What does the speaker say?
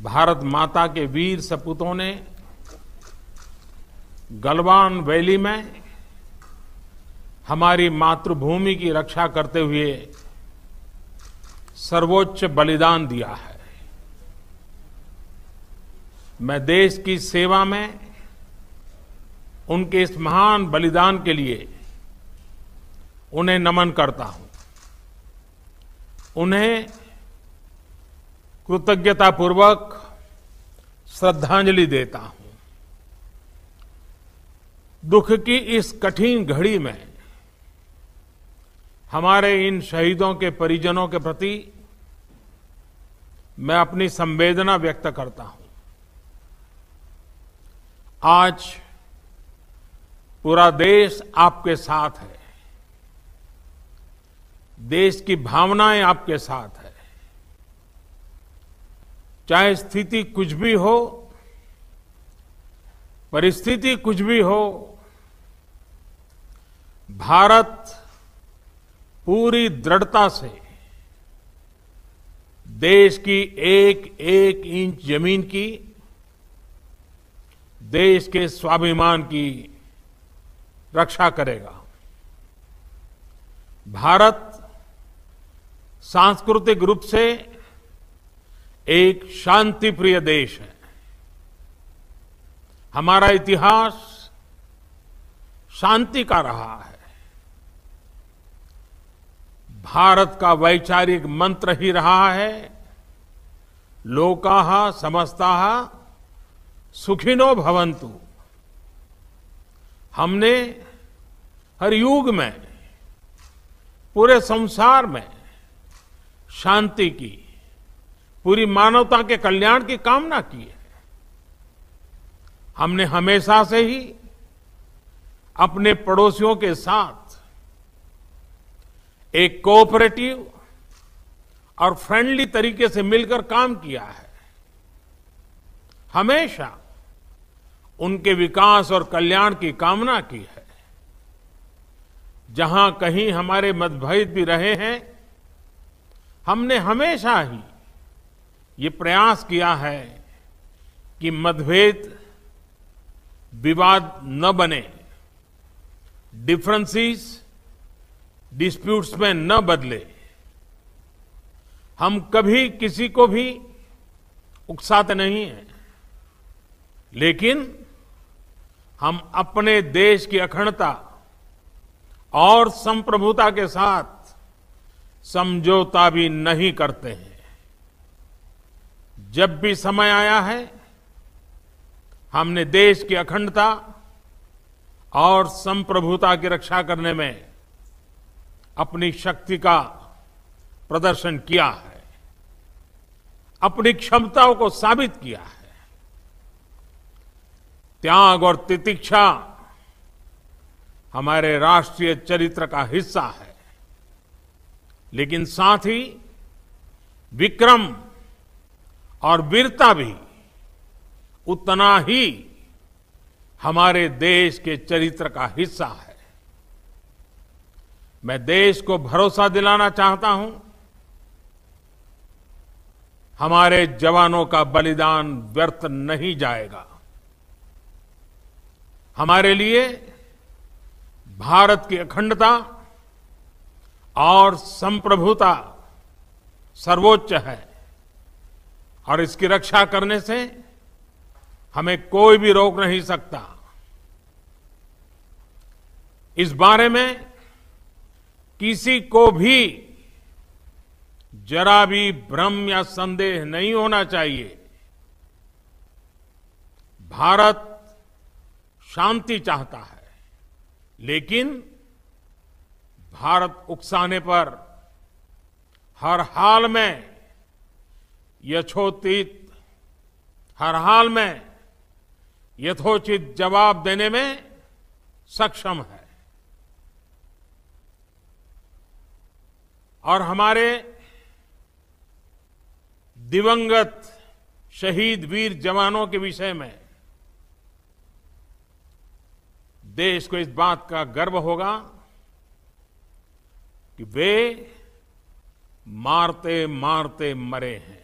भारत माता के वीर सपूतों ने गलवान वैली में हमारी मातृभूमि की रक्षा करते हुए सर्वोच्च बलिदान दिया है। मैं देश की सेवा में उनके इस महान बलिदान के लिए उन्हें नमन करता हूं। उन्हें कृतज्ञतापूर्वक श्रद्धांजलि देता हूं। दुख की इस कठिन घड़ी में हमारे इन शहीदों के परिजनों के प्रति मैं अपनी संवेदना व्यक्त करता हूं। आज पूरा देश आपके साथ है। देश की भावनाएं आपके साथ है। चाहे स्थिति कुछ भी हो, परिस्थिति कुछ भी हो, भारत पूरी दृढ़ता से देश की एक एक इंच जमीन की, देश के स्वाभिमान की रक्षा करेगा। भारत सांस्कृतिक रूप से एक शांति प्रिय देश है। हमारा इतिहास शांति का रहा है। भारत का वैचारिक मंत्र ही रहा है, लोकाः समस्ताः सुखिनो भवन्तु। हमने हर युग में, पूरे संसार में शांति की, पूरी मानवता के कल्याण की कामना की है। हमने हमेशा से ही अपने पड़ोसियों के साथ एक कोऑपरेटिव और फ्रेंडली तरीके से मिलकर काम किया है। हमेशा उनके विकास और कल्याण की कामना की है। जहां कहीं हमारे मतभेद भी रहे हैं, हमने हमेशा ही ये प्रयास किया है कि मतभेद विवाद न बने, डिफरेंसेस डिस्प्यूट्स में न बदले। हम कभी किसी को भी उकसाते नहीं हैं, लेकिन हम अपने देश की अखंडता और संप्रभुता के साथ समझौता भी नहीं करते हैं। जब भी समय आया है, हमने देश की अखंडता और संप्रभुता की रक्षा करने में अपनी शक्ति का प्रदर्शन किया है, अपनी क्षमताओं को साबित किया है। त्याग और तितिक्षा हमारे राष्ट्रीय चरित्र का हिस्सा है, लेकिन साथ ही विक्रम और वीरता भी उतना ही हमारे देश के चरित्र का हिस्सा है। मैं देश को भरोसा दिलाना चाहता हूं, हमारे जवानों का बलिदान व्यर्थ नहीं जाएगा। हमारे लिए भारत की अखंडता और संप्रभुता सर्वोच्च है, और इसकी रक्षा करने से हमें कोई भी रोक नहीं सकता। इस बारे में किसी को भी जरा भी भ्रम या संदेह नहीं होना चाहिए। भारत शांति चाहता है, लेकिन भारत उकसाने पर हर हाल में यथोचित जवाब देने में सक्षम है। और हमारे दिवंगत शहीद वीर जवानों के विषय में देश को इस बात का गर्व होगा कि वे मारते मारते मरे हैं।